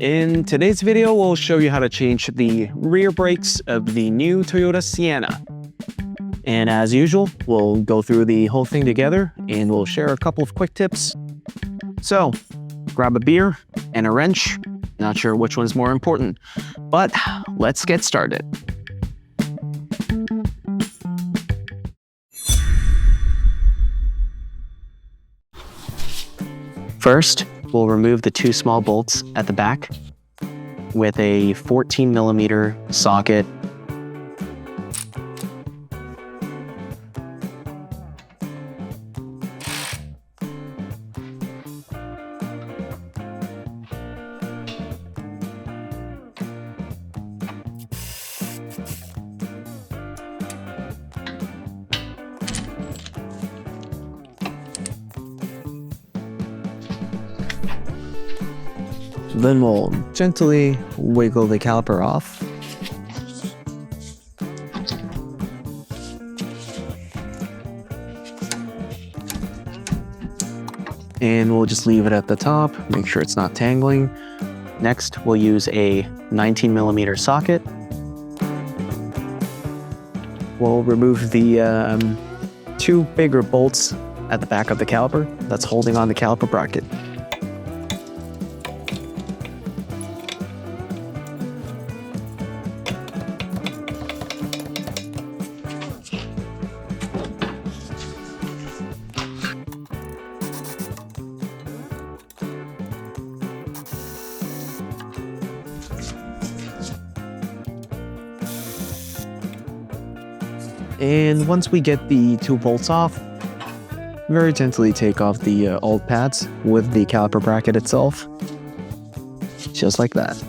In today's video, we'll show you how to change the rear brakes of the new Toyota Sienna. And as usual, we'll go through the whole thing together and we'll share a couple of quick tips. So, grab a beer and a wrench. Not sure which one's more important, but let's get started. First, we'll remove the two small bolts at the back with a 14mm socket. Then we'll gently wiggle the caliper off. And we'll just leave it at the top, make sure it's not tangling. Next, we'll use a 19mm socket. We'll remove the two bigger bolts at the back of the caliper that's holding on the caliper bracket. And once we get the two bolts off, very gently take off the old pads with the caliper bracket itself, just like that.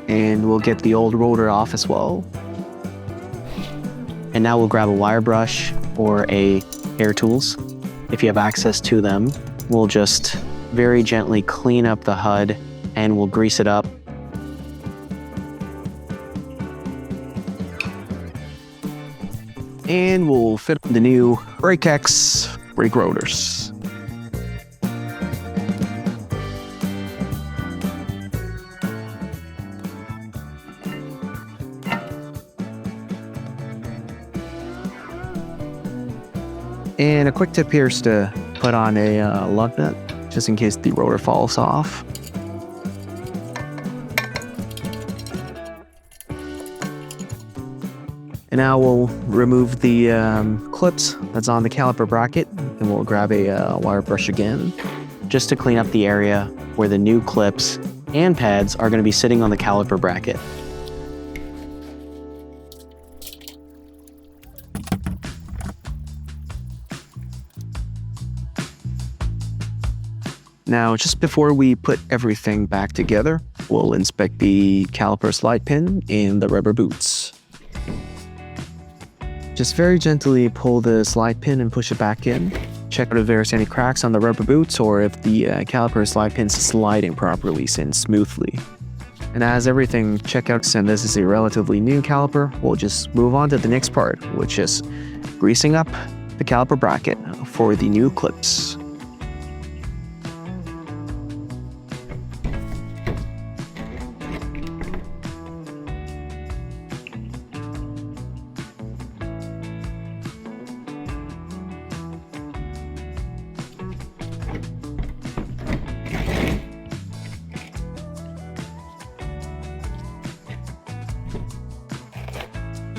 And we'll get the old rotor off as well. And now we'll grab a wire brush or a air tools. If you have access to them, we'll just very gently clean up the HUD and we'll grease it up. And we'll fit the new BrakeX brake rotors. And a quick tip here is to put on a lug nut, just in case the rotor falls off. And now we'll remove the clips that's on the caliper bracket, and we'll grab a wire brush again, just to clean up the area where the new clips and pads are going to be sitting on the caliper bracket. Now, just before we put everything back together, we'll inspect the caliper slide pin and the rubber boots. Just very gently pull the slide pin and push it back in. Check out if there's any cracks on the rubber boots or if the caliper slide pin's sliding properly and smoothly. And as everything check out, and this is a relatively new caliper, we'll just move on to the next part, which is greasing up the caliper bracket for the new clips.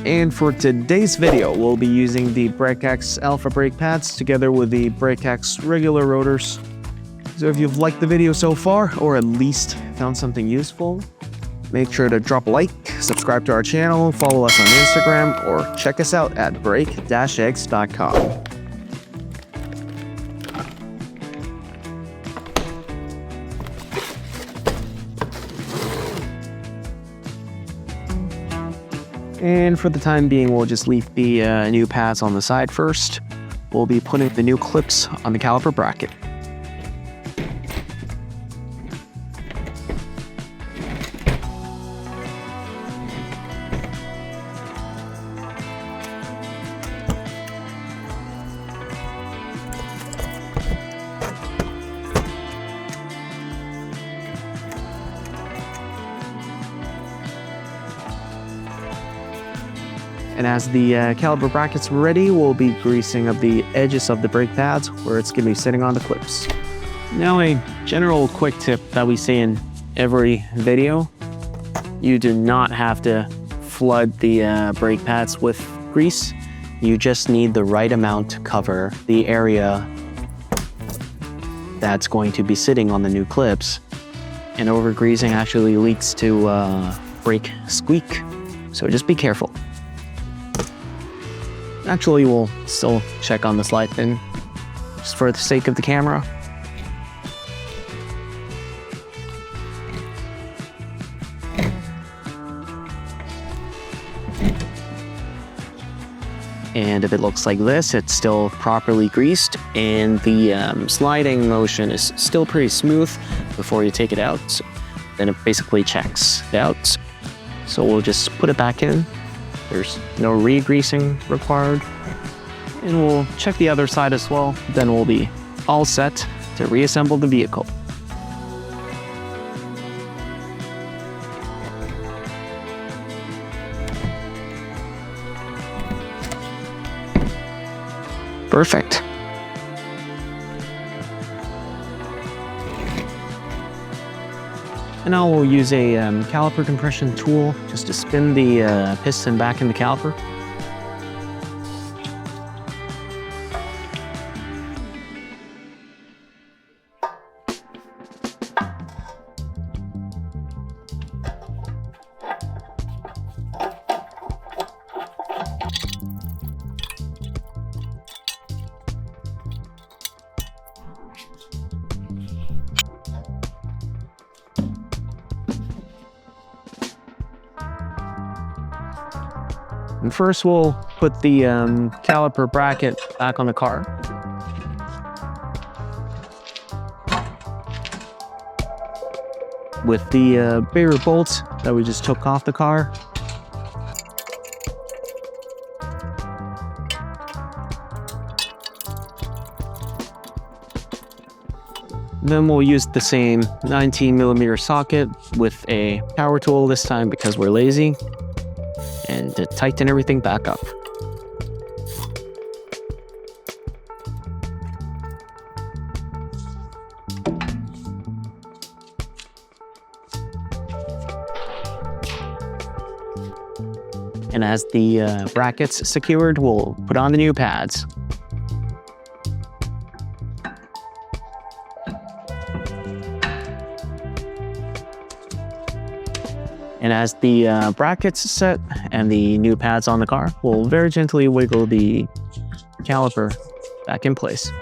And for today's video, we'll be using the BrakeX Alpha brake pads together with the BrakeX regular rotors. So if you've liked the video so far, or at least found something useful, make sure to drop a like, subscribe to our channel, follow us on Instagram, or check us out at brake-x.com. And for the time being, we'll just leave the new pads on the side first. We'll be putting the new clips on the caliper bracket. And as the caliper bracket's ready, we'll be greasing up the edges of the brake pads where it's going to be sitting on the clips. Now, a general quick tip that we say in every video: you do not have to flood the brake pads with grease. You just need the right amount to cover the area that's going to be sitting on the new clips. And over-greasing actually leads to brake squeak, so just be careful. Actually, we'll still check on the slide pin, just for the sake of the camera. And if it looks like this, it's still properly greased, and the sliding motion is still pretty smooth before you take it out. Then it basically checks it out. So we'll just put it back in. There's no re-greasing required. And we'll check the other side as well. Then we'll be all set to reassemble the vehicle. Perfect. And now we'll use a caliper compression tool just to spin the piston back in the caliper. And first we'll put the caliper bracket back on the car. With the bigger bolts that we just took off the car. Then we'll use the same 19mm socket with a power tool this time because we're lazy, and to tighten everything back up. And as the bracket's secured, we'll put on the new pads. And as the bracket's set and the new pads on the car, we'll very gently wiggle the caliper back in place.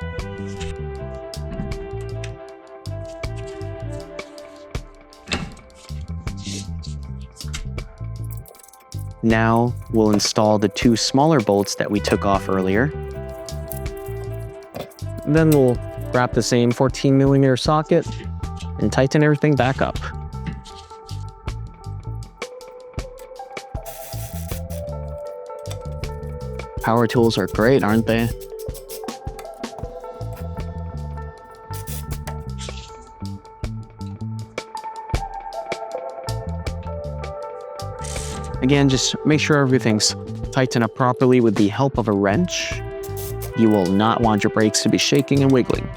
Now we'll install the two smaller bolts that we took off earlier. Then we'll grab the same 14mm socket and tighten everything back up. Power tools are great, aren't they? Again, just make sure everything's tightened up properly with the help of a wrench. You will not want your brakes to be shaking and wiggling.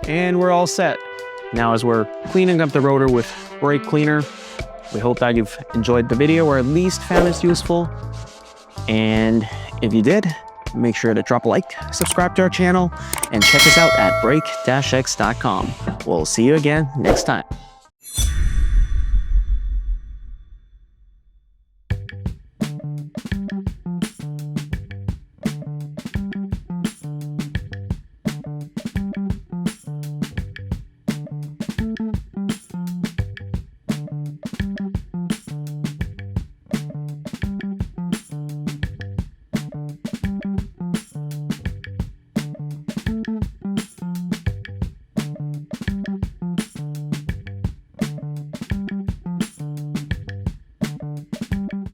And we're all set. Now, as we're cleaning up the rotor with brake cleaner, we hope that you've enjoyed the video or at least found it useful. And if you did, make sure to drop a like, subscribe to our channel, and check us out at brake-x.com. We'll see you again next time.